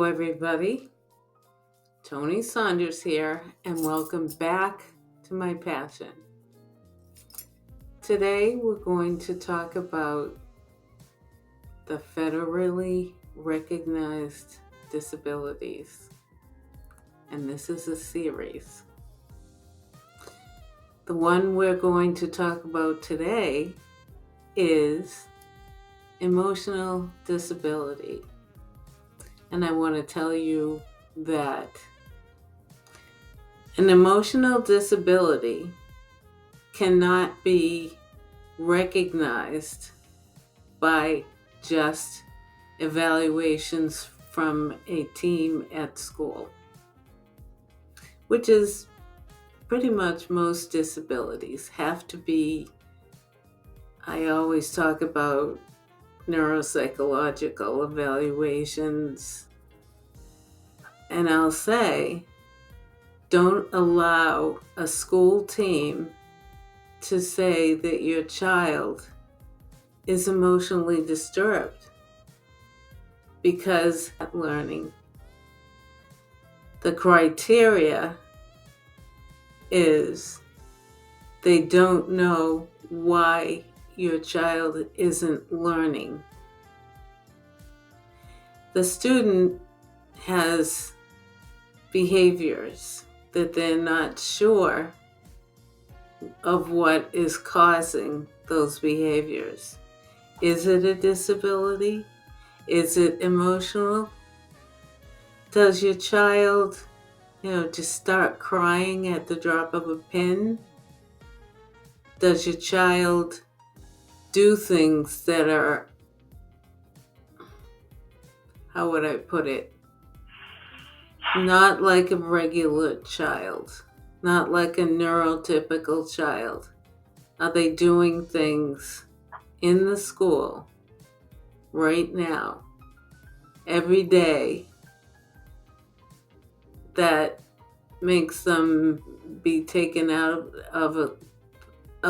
Hello, everybody. Toni Saunders here, and welcome back to my passion. Today, we're going to talk about the federally recognized disabilities, and this is a series. The one we're going to talk about today is emotional disability, and I want to tell you that an emotional disability cannot be recognized by just evaluations from a team at school, which is pretty much most disabilities have to be. I always talk about neuropsychological evaluations, and I'll say, don't allow a school team to say that your child is emotionally disturbed because learning. The criteria is they don't know why your child isn't learning. The student has behaviors that they're not sure of what is causing those behaviors. Is it a disability? Is it emotional? Does your child, just start crying at the drop of a pin? Does your child do things that are, how would I put it, not like a regular child, not like a neurotypical child? Are they doing things in the school right now, every day, that makes them be taken out of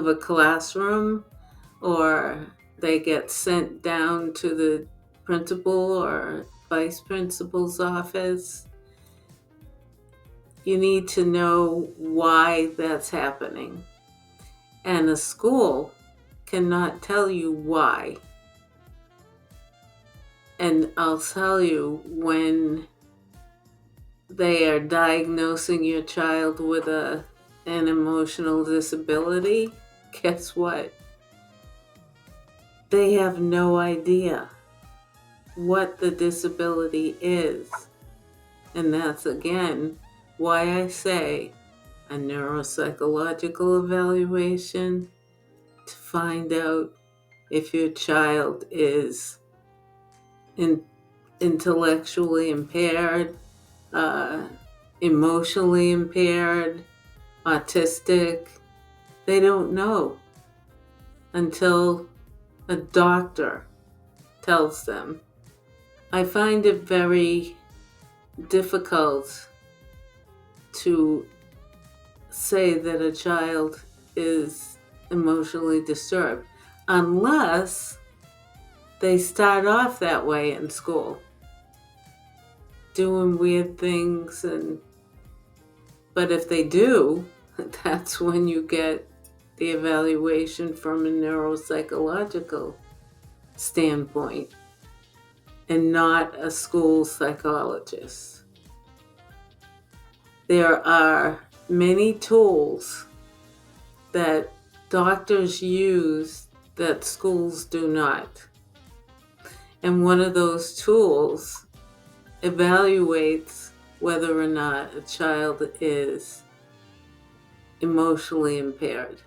a classroom, or they get sent down to the principal or vice principal's office? You need to know why that's happening. And a school cannot tell you why. And I'll tell you, when they are diagnosing your child with an emotional disability, guess what? They have no idea what the disability is. And that's, again, why I say a neuropsychological evaluation to find out if your child is intellectually impaired, emotionally impaired, autistic. They don't know until a doctor tells them. I find it very difficult to say that a child is emotionally disturbed unless they start off that way in school, doing weird things. But if they do, that's when you get the evaluation from a neuropsychological standpoint and not a school psychologist. There are many tools that doctors use that schools do not. And one of those tools evaluates whether or not a child is emotionally impaired.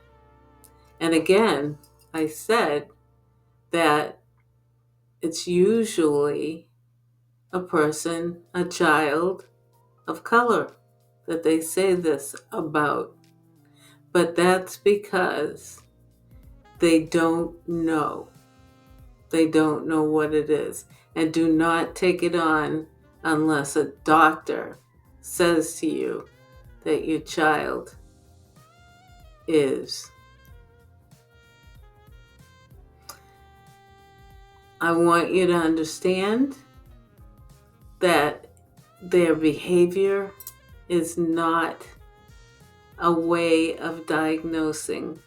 And again, I said that it's usually a child of color that they say this about. But that's because they don't know. They don't know what it is. And do not take it on unless a doctor says to you that your child is. I want you to understand that their behavior is not a way of diagnosing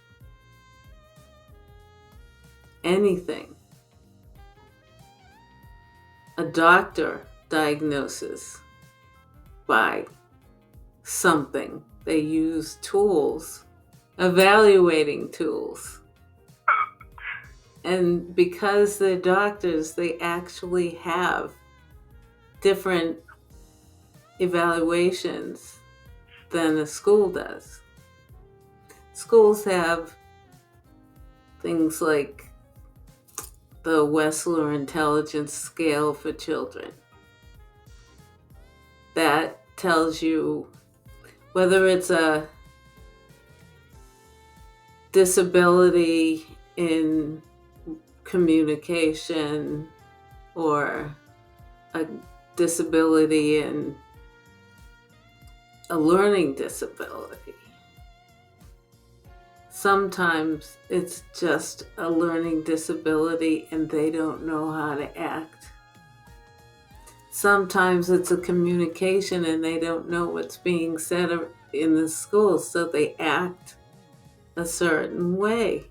anything. A doctor diagnoses by something. They use tools, evaluating tools. And because they're doctors, they actually have different evaluations than a school does. Schools have things like the Wessler Intelligence Scale for children. That tells you whether it's a disability in communication or a disability in a learning disability. Sometimes it's just a learning disability and they don't know how to act. Sometimes it's a communication and they don't know what's being said in the school, so they act a certain way.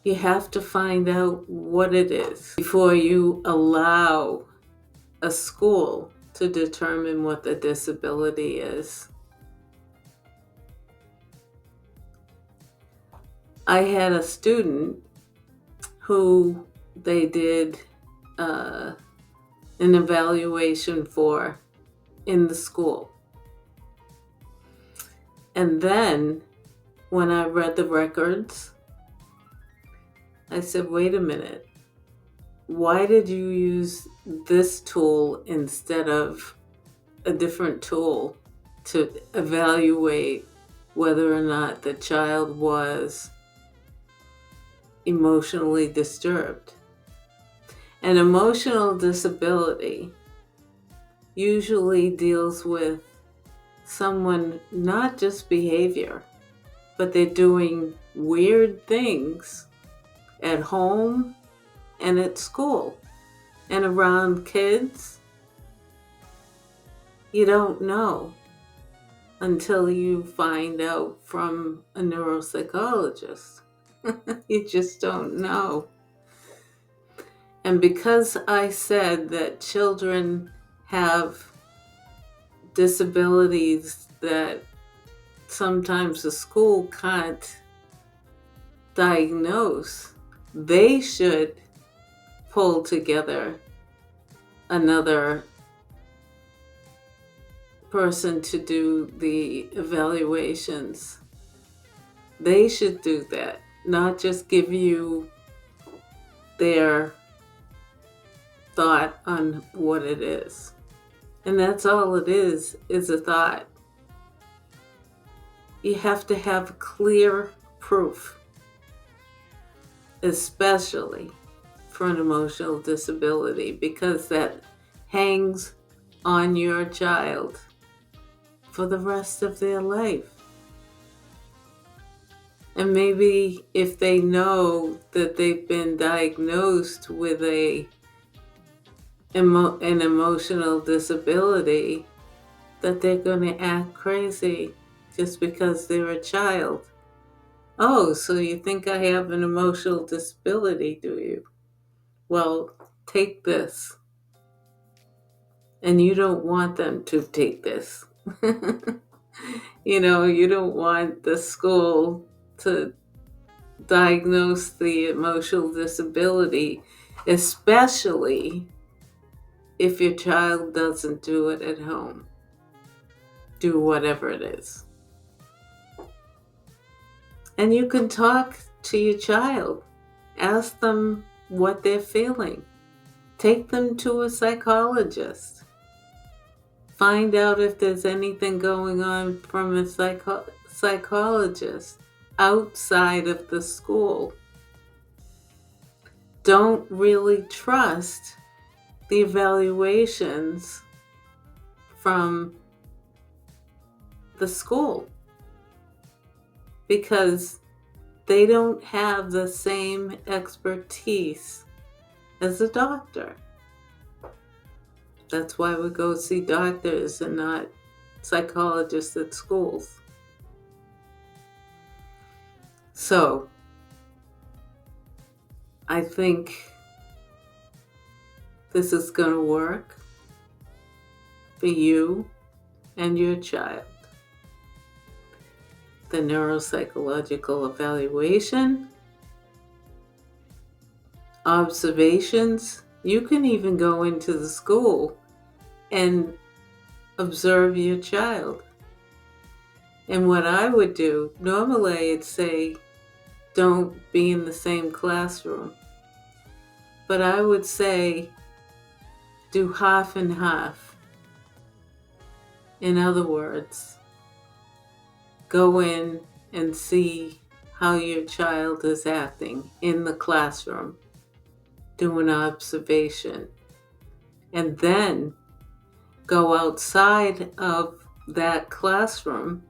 You have to find out what it is before you allow a school to determine what the disability is. I had a student who they did an evaluation for in the school. And then when I read the records, I said, wait a minute, why did you use this tool instead of a different tool to evaluate whether or not the child was emotionally disturbed? An emotional disability usually deals with someone, not just behavior, but they're doing weird things at home and at school and around kids. You don't know until you find out from a neuropsychologist. You just don't know. And because I said that children have disabilities that sometimes the school can't diagnose, they should pull together another person to do the evaluations. They should do that, not just give you their thought on what it is. And that's all it is a thought. You have to have clear proof, especially for an emotional disability, because that hangs on your child for the rest of their life. And maybe if they know that they've been diagnosed with an emotional disability, that they're going to act crazy just because they're a child. Oh, so you think I have an emotional disability, do you? Well, take this. And you don't want them to take this. You don't want the school to diagnose the emotional disability, especially if your child doesn't do it at home. Do whatever it is. And you can talk to your child. Ask them what they're feeling. Take them to a psychologist. Find out if there's anything going on from a psychologist outside of the school. Don't really trust the evaluations from the school because they don't have the same expertise as a doctor. That's why we go see doctors and not psychologists at schools. So, I think this is going to work for you and your child. The neuropsychological evaluation, observations. You can even go into the school and observe your child. And what I would do, normally I'd say, don't be in the same classroom. But I would say, do half and half. In other words, go in and see how your child is acting in the classroom. Do an observation. And then go outside of that classroom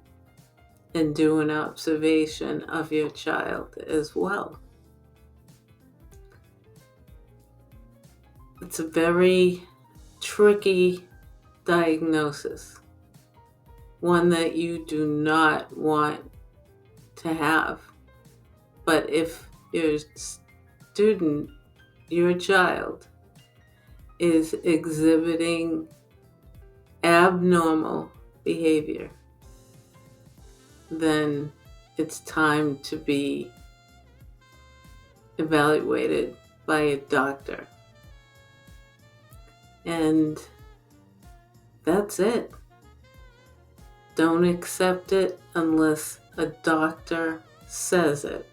and do an observation of your child as well. It's a very tricky diagnosis, one that you do not want to have. But if your student, your child, is exhibiting abnormal behavior, then it's time to be evaluated by a doctor. And that's it. Don't accept it unless a doctor says it.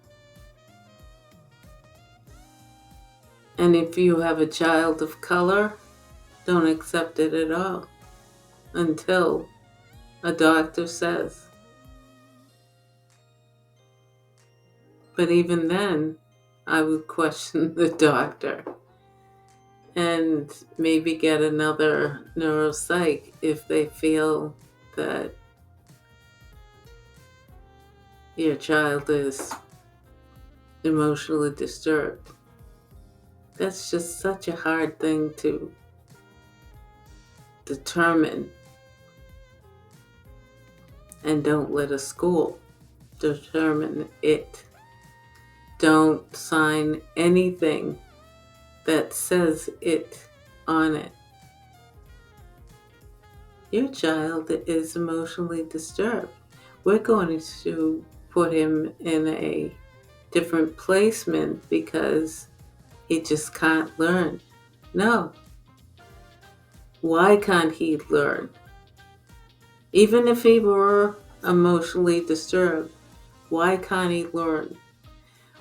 And if you have a child of color, don't accept it at all until a doctor says. But even then, I would question the doctor and maybe get another neuropsych if they feel that your child is emotionally disturbed. That's just such a hard thing to determine. And don't let a school determine it. Don't sign anything that says it on it. Your child is emotionally disturbed. We're going to put him in a different placement because he just can't learn. No. Why can't he learn? Even if he were emotionally disturbed, why can't he learn?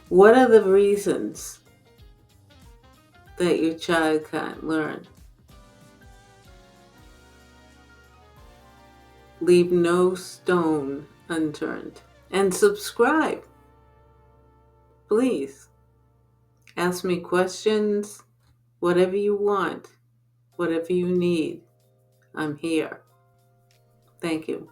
What are the reasons that your child can't learn? Leave no stone unturned. And subscribe. Please. Ask me questions, whatever you want, whatever you need. I'm here. Thank you.